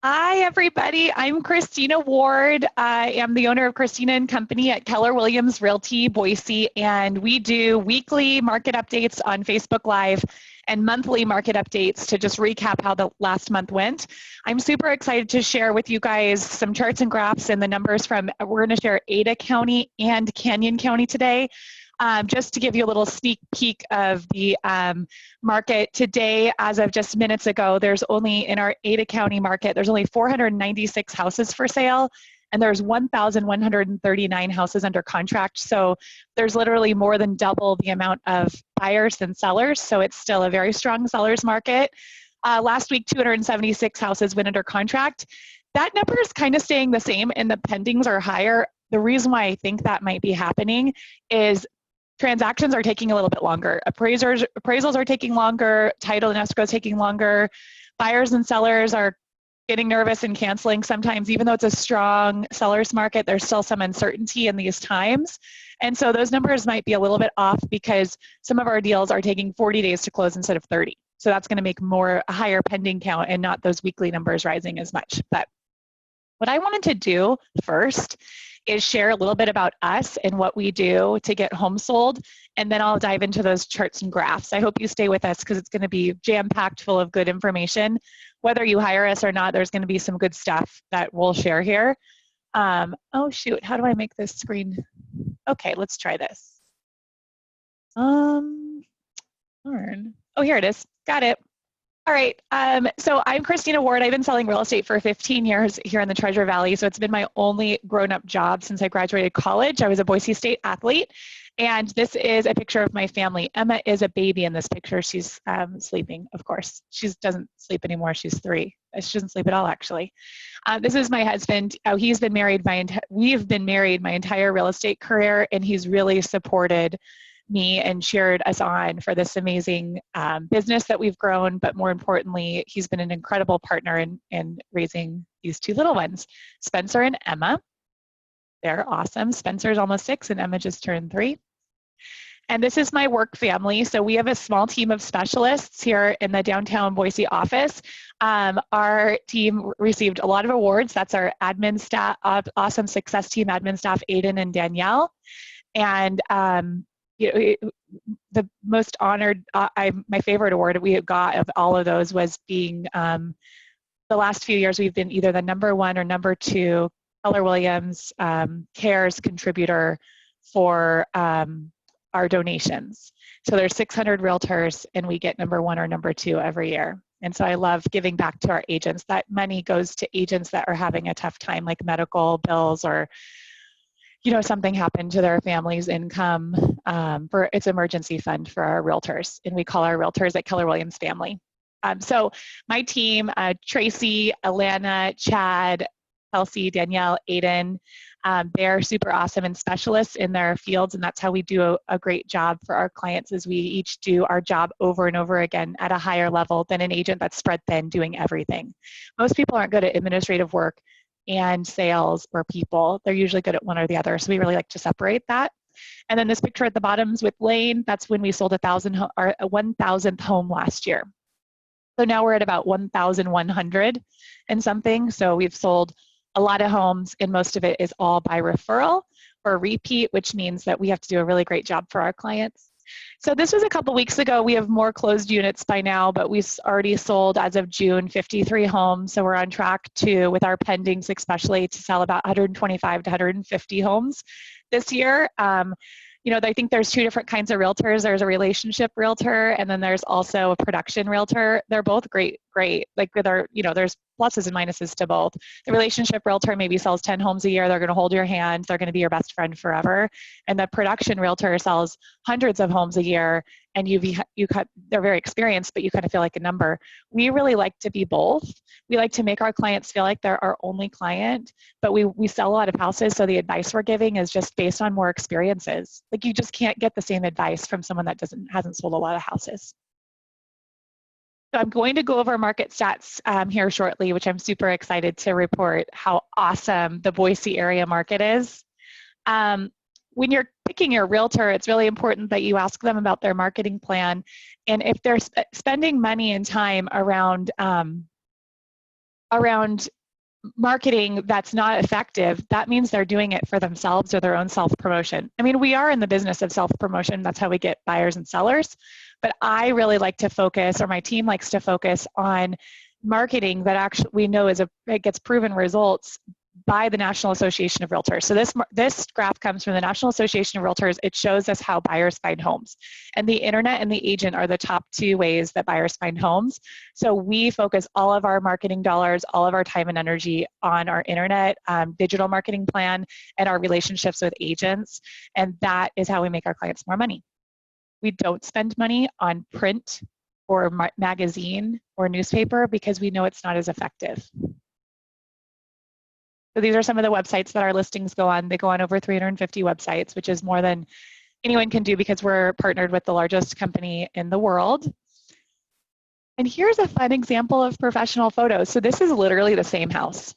Hi, everybody. I'm Christina Ward. I am the owner of Christina and Company at Keller Williams Realty Boise, and we do weekly market updates on Facebook Live and monthly market updates to just recap how the last month went. I'm super excited to share with you guys some charts and graphs and the numbers from, we're going to share Ada County and Canyon County today. Just to give you a little sneak peek of the market today, as of just minutes ago, there's only, in our Ada County market, there's only 496 houses for sale, and there's 1,139 houses under contract. So there's literally more than double the amount of buyers than sellers. So it's still a very strong seller's market. Last week, 276 houses went under contract. That number is kind of staying the same, and the pendings are higher. The reason why I think that might be happening is transactions are taking a little bit longer. Appraisals are taking longer. Title and escrow is taking longer. Buyers and sellers are getting nervous and canceling sometimes. Even though it's a strong seller's market, there's still some uncertainty in these times. And so those numbers might be a little bit off because some of our deals are taking 40 days to close instead of 30. So that's going to make a higher pending count and not those weekly numbers rising as much. But what I wanted to do first is share a little bit about us and what we do to get homes sold, and then I'll dive into those charts and graphs. I hope you stay with us because it's going to be jam-packed full of good information. Whether you hire us or not, there's going to be some good stuff that we'll share here. Oh shoot, how do I make this screen? Okay, let's try this. Darn. Oh, here it is. Got it. All right, so I'm Christina Ward. I've been selling real estate for 15 years here in the Treasure Valley, so it's been my only grown-up job since I graduated college. I was a Boise State athlete, and this is a picture of my family. Emma is a baby in this picture. She's sleeping, of course. She doesn't sleep anymore. She's 3. She doesn't sleep at all, actually. This is my husband. We've been married my entire real estate career, and he's really supported me and cheered us on for this amazing business that we've grown. But more importantly, he's been an incredible partner in raising these 2 little ones, Spencer and Emma. They're awesome. Spencer's almost 6 and Emma just turned 3. And this is my work family. So we have a small team of specialists here in the downtown Boise office. Our team received a lot of awards. That's our admin staff, awesome success team admin staff, Aiden and Danielle. And the most honored, my favorite award we got of all of those was being, the last few years we've been either the #1 or #2 Keller Williams CARES contributor for our donations. So there's 600 realtors and we get #1 or #2 every year. And so I love giving back to our agents. That money goes to agents that are having a tough time, like medical bills or something happened to their family's income. For its emergency fund for our realtors, and we call our realtors at Keller Williams Family. So my team, Tracy, Alana, Chad, Kelsey, Danielle, Aiden, they're super awesome and specialists in their fields, and that's how we do a great job for our clients, is we each do our job over and over again at a higher level than an agent that's spread thin doing everything. Most people aren't good at administrative work and sales or people. They're usually good at one or the other, so we really like to separate that. And then this picture at the bottom is with Lane. That's when we sold our 1,000th home last year. So now we're at about 1,100 and something. So we've sold a lot of homes, and most of it is all by referral or repeat, which means that we have to do a really great job for our clients. So this was a couple weeks ago. We have more closed units by now, but we've already sold, as of June, 53 homes. So we're on track to, with our pendings especially, to sell about 125 to 150 homes this year. I think there's 2 different kinds of realtors. There's a relationship realtor, and then there's also a production realtor. They're both great. Like there's pluses and minuses to both. The relationship realtor maybe sells 10 homes a year. They're going to hold your hand. They're going to be your best friend forever. And the production realtor sells hundreds of homes a year, and they're very experienced, but you kind of feel like a number. We really like to be both. We like to make our clients feel like they're our only client, but we sell a lot of houses, so the advice we're giving is just based on more experiences. Like, you just can't get the same advice from someone that hasn't sold a lot of houses. So I'm going to go over market stats here shortly, which I'm super excited to report how awesome the Boise area market is. When you're picking your realtor, it's really important that you ask them about their marketing plan. And if they're spending money and time around around marketing that's not effective, that means they're doing it for themselves or their own self-promotion. I mean, we are in the business of self-promotion. That's how we get buyers and sellers. But I really like to focus, or my team likes to focus on marketing that actually we know it gets proven results by the National Association of Realtors. So this graph comes from the National Association of Realtors. It shows us how buyers find homes. And the internet and the agent are the top two ways that buyers find homes. So we focus all of our marketing dollars, all of our time and energy on our internet digital marketing plan and our relationships with agents. And that is how we make our clients more money. We don't spend money on print or magazine or newspaper because we know it's not as effective. So these are some of the websites that our listings go on. They go on over 350 websites, which is more than anyone can do because we're partnered with the largest company in the world. And here's a fun example of professional photos. So this is literally the same house.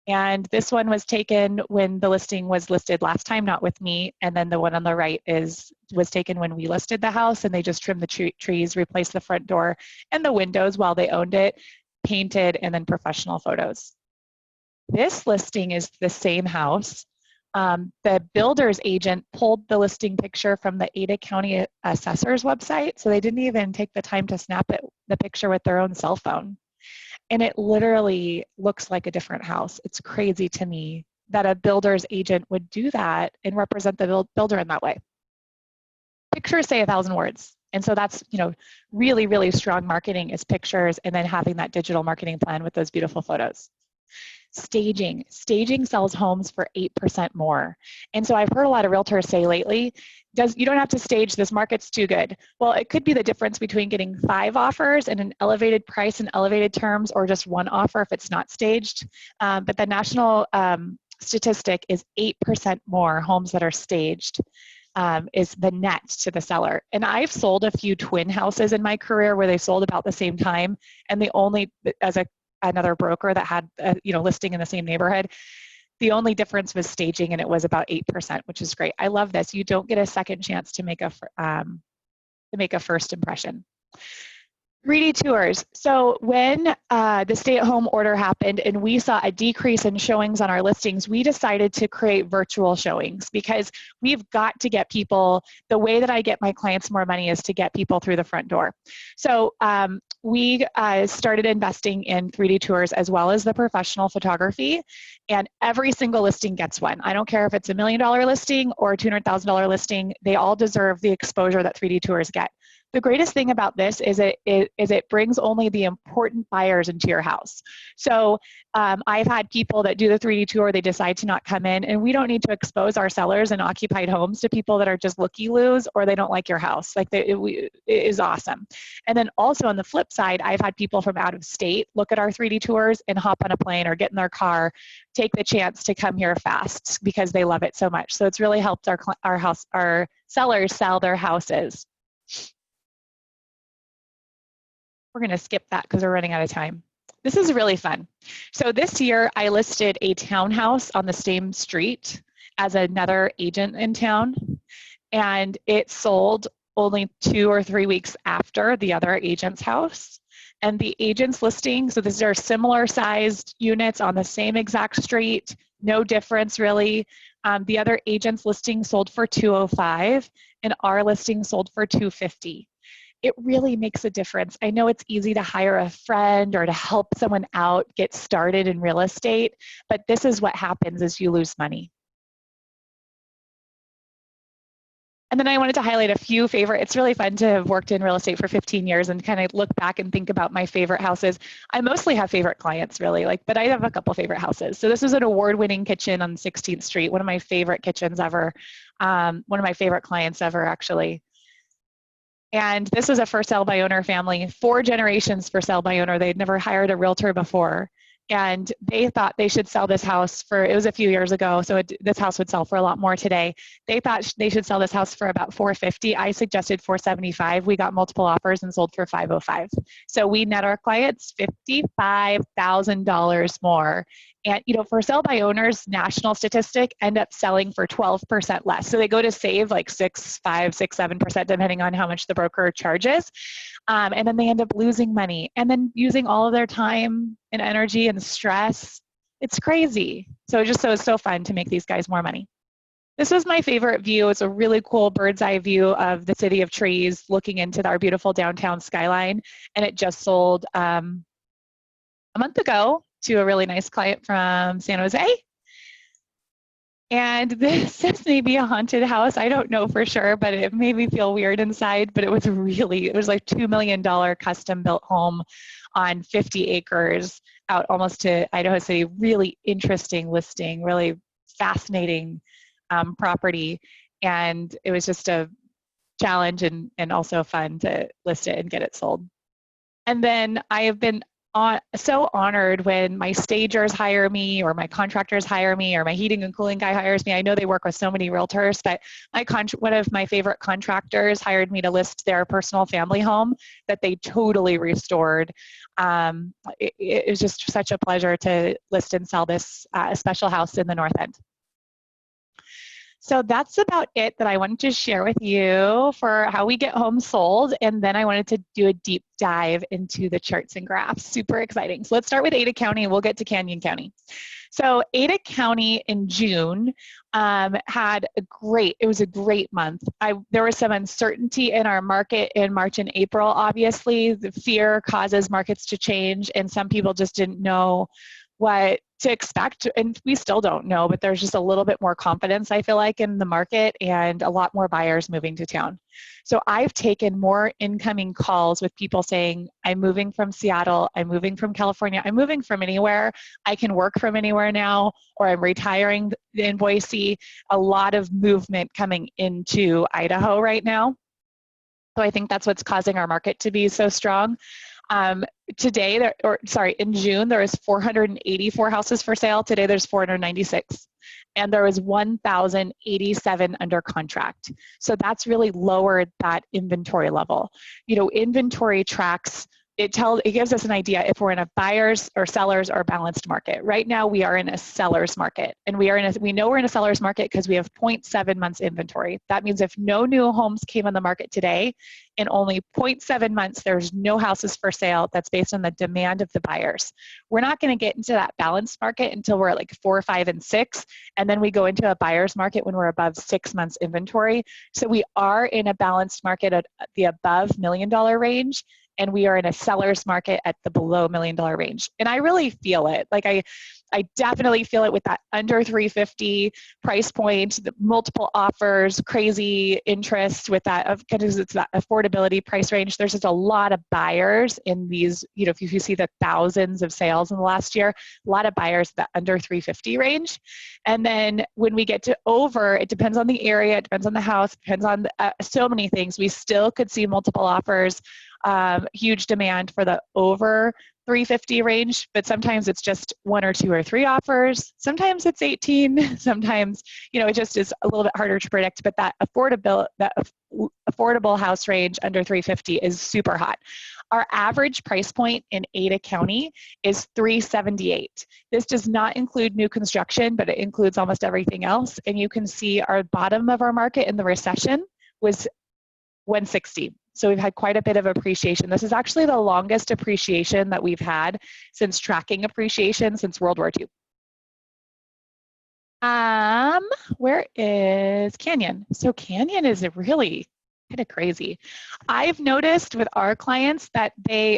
And this one was taken when the listing was listed last time, not with me. And then the one on the right was taken when we listed the house, and they just trimmed the trees, replaced the front door and the windows while they owned it, painted, and then professional photos. This listing is the same house. The builder's agent pulled the listing picture from the Ada County Assessor's website, so they didn't even take the time to snap the picture with their own cell phone. And it literally looks like a different house. It's crazy to me that a builder's agent would do that and represent the builder in that way. Pictures say 1,000 words. And so that's, really, really strong marketing is pictures and then having that digital marketing plan with those beautiful photos. Staging sells homes for 8% more. And so I've heard a lot of realtors say lately, you don't have to stage, this market's too good. Well, it could be the difference between getting 5 offers and an elevated price and elevated terms, or just 1 offer if it's not staged. But the national statistic is 8% more homes that are staged is the net to the seller. And I've sold a few twin houses in my career where they sold about the same time, and the only, as another broker that had a listing in the same neighborhood, the only difference was staging, and it was about 8%, which is great. I love this. You don't get a second chance to make a first impression. 3D tours. So when the stay-at-home order happened and we saw a decrease in showings on our listings, we decided to create virtual showings because we've got to get people, the way that I get my clients more money is to get people through the front door. So we started investing in 3D tours as well as the professional photography, and every single listing gets one. I don't care if it's $1 million listing or a $200,000 listing, they all deserve the exposure that 3D tours get. The greatest thing about this is it brings only the important buyers into your house. So I've had people that do the 3D tour, they decide to not come in, and we don't need to expose our sellers and occupied homes to people that are just looky-loos or they don't like your house. Like it is awesome. And then also on the flip side, I've had people from out of state look at our 3D tours and hop on a plane or get in their car, take the chance to come here fast because they love it so much. So it's really helped our sellers sell their houses. We're going to skip that because we're running out of time. This is really fun. So this year I listed a townhouse on the same street as another agent in town, and it sold only 2 or 3 weeks after the other agent's house. And the agent's listing, so these are similar sized units on the same exact street, no difference really. The other agent's listing sold for $205 and our listing sold for $250. It really makes a difference. I know it's easy to hire a friend or to help someone out get started in real estate, but this is what happens is you lose money. And then I wanted to highlight a few favorite, it's really fun to have worked in real estate for 15 years and kind of look back and think about my favorite houses. I mostly have favorite clients really, but I have a couple favorite houses. So this is an award-winning kitchen on 16th Street, one of my favorite kitchens ever, one of my favorite clients ever actually. And this is a for sale by owner family, 4 generations for sale by owner. They'd never hired a realtor before. And they thought they should sell this house for, it was a few years ago, so this house would sell for a lot more today. They thought they should sell this house for about $450. I suggested $475. We got multiple offers and sold for $505. So we net our clients $55,000 more And, for sale by owners, national statistic, end up selling for 12% less. So they go to save like 6, 5, 6, 7%, depending on how much the broker charges. And then they end up losing money and then using all of their time and energy and stress. It's crazy. So it's so fun to make these guys more money. This was my favorite view. It's a really cool bird's eye view of the city of trees looking into our beautiful downtown skyline. And it just sold a month ago to a really nice client from San Jose. And this may be a haunted house. I don't know for sure, but it made me feel weird inside. But it was like $2 million custom built home on 50 acres out almost to Idaho City. Really interesting listing, really fascinating property. And it was just a challenge and also fun to list it and get it sold. And then I have been so honored when my stagers hire me or my contractors hire me or my heating and cooling guy hires me. I know they work with so many realtors, but one of my favorite contractors hired me to list their personal family home that they totally restored. It was just such a pleasure to list and sell this special house in the North End. So that's about it that I wanted to share with you for how we get homes sold. And then I wanted to do a deep dive into the charts and graphs. Super exciting. So let's start with Ada County and we'll get to Canyon County. So Ada County in June it was a great month. There was some uncertainty in our market in March and April. Obviously, the fear causes markets to change and some people just didn't know what to expect, and we still don't know, but there's just a little bit more confidence, I feel like, in the market and a lot more buyers moving to town. So I've taken more incoming calls with people saying, I'm moving from Seattle, I'm moving from California, I'm moving from anywhere, I can work from anywhere now, or I'm retiring in Boise. A lot of movement coming into Idaho right now. So I think that's what's causing our market to be so strong. In June, there was 484 houses for sale. Today, there's 496. And there was 1,087 under contract. So that's really lowered that inventory level. Inventory tracks, it gives us an idea if we're in a buyer's or seller's or balanced market. Right now, we are in a seller's market. And we know we're in a seller's market because we have 0.7 months inventory. That means if no new homes came on the market today, in only 0.7 months, there's no houses for sale. That's based on the demand of the buyers. We're not going to get into that balanced market until we're at like 4, 5, and 6. And then we go into a buyer's market when we're above 6 months inventory. So we are in a balanced market at the above $1 million range. And we are in a seller's market at the below $1 million range. And I really feel it. Like I definitely feel it with that under 350 price point, the multiple offers, crazy interest with that, because it's that affordability price range. There's just a lot of buyers in these, if you see the thousands of sales in the last year, a lot of buyers that under 350 range. And then when we get to over, it depends on the area, it depends on the house, depends on so many things. We still could see multiple offers. Huge demand for the over 350 range, but sometimes it's just 1 or 2 or 3 offers. Sometimes it's 18. Sometimes, it just is a little bit harder to predict, but that affordable house range under 350 is super hot. Our average price point in Ada County is $378. This does not include new construction, but it includes almost everything else. And you can see our bottom of our market in the recession was $160. So we've had quite a bit of appreciation. This is actually the longest appreciation that we've had since tracking appreciation since World War II. Where is Canyon? So Canyon is really kind of crazy. I've noticed with our clients that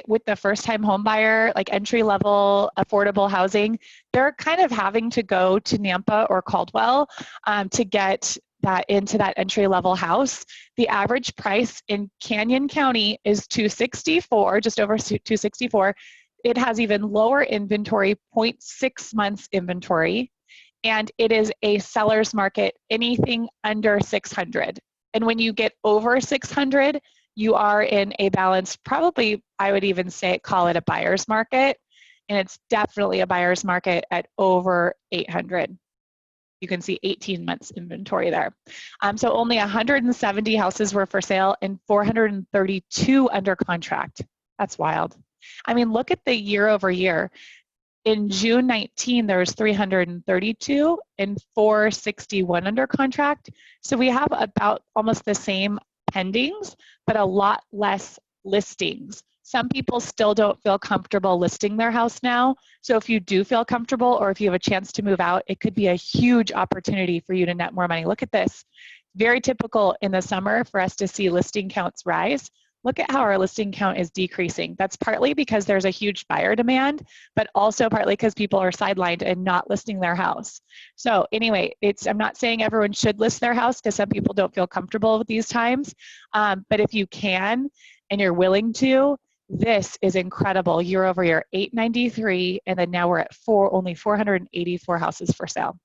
with the first-time home buyer, like entry-level affordable housing, they're kind of having to go to Nampa or Caldwell to get into that entry-level house. The average price in Canyon County is $264, just over $264. It has even lower inventory, 0.6 months inventory, and it is a seller's market, anything under 600. And when you get over 600, you are in a balanced, probably I would even call it a buyer's market, and it's definitely a buyer's market at over 800. You can see 18 months inventory there. So only 170 houses were for sale and 432 under contract. That's wild. I mean, look at the year over year. in June 19, there was 332 and 461 under contract. So we have about almost the same pendings, but a lot less listings. Some people still don't feel comfortable listing their house now. So if you do feel comfortable, or if you have a chance to move out, it could be a huge opportunity for you to net more money. Look at this. Very typical in the summer for us to see listing counts rise. Look at how our listing count is decreasing. That's partly because there's a huge buyer demand, but also partly because people are sidelined and not listing their house. So anyway, I'm not saying everyone should list their house, because some people don't feel comfortable with these times. But if you can and you're willing to, this is incredible. Year over year, 893, and then now we're at only 484 houses for sale.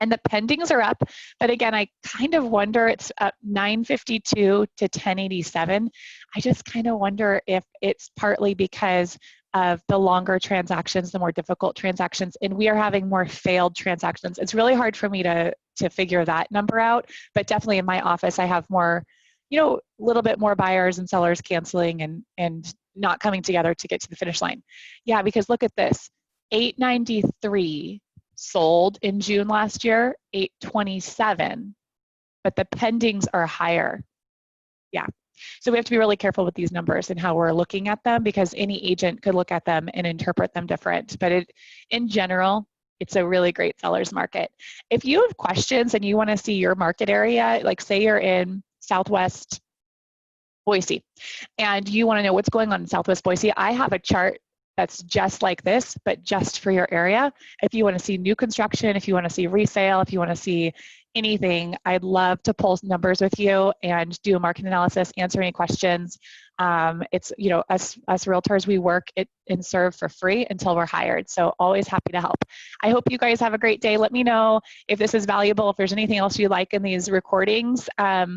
And the pendings are up, but again, I kind of wonder, it's up 952 to 1087. I just kind of wonder if it's partly because of the longer transactions, the more difficult transactions, and we are having more failed transactions. It's really hard for me to figure that number out, but definitely in my office, I have more, a little bit more buyers and sellers canceling and not coming together to get to the finish line. Yeah, because look at this, 893 sold in June last year, 827, but the pendings are higher. Yeah, so we have to be really careful with these numbers and how we're looking at them, because any agent could look at them and interpret them different. But in general, it's a really great seller's market. If you have questions and you want to see your market area, like say you're in Southwest Boise and you want to know what's going on in Southwest Boise, I have a chart that's just like this, but just for your area. If you want to see new construction, if you want to see resale, if you want to see anything, I'd love to pull numbers with you and do a market analysis, answer any questions. It's, us realtors, we work it and serve for free until we're hired. So always happy to help. I hope you guys have a great day. Let me know if this is valuable, if there's anything else you like in these recordings. I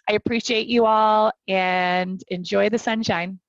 appreciate you all and enjoy the sunshine.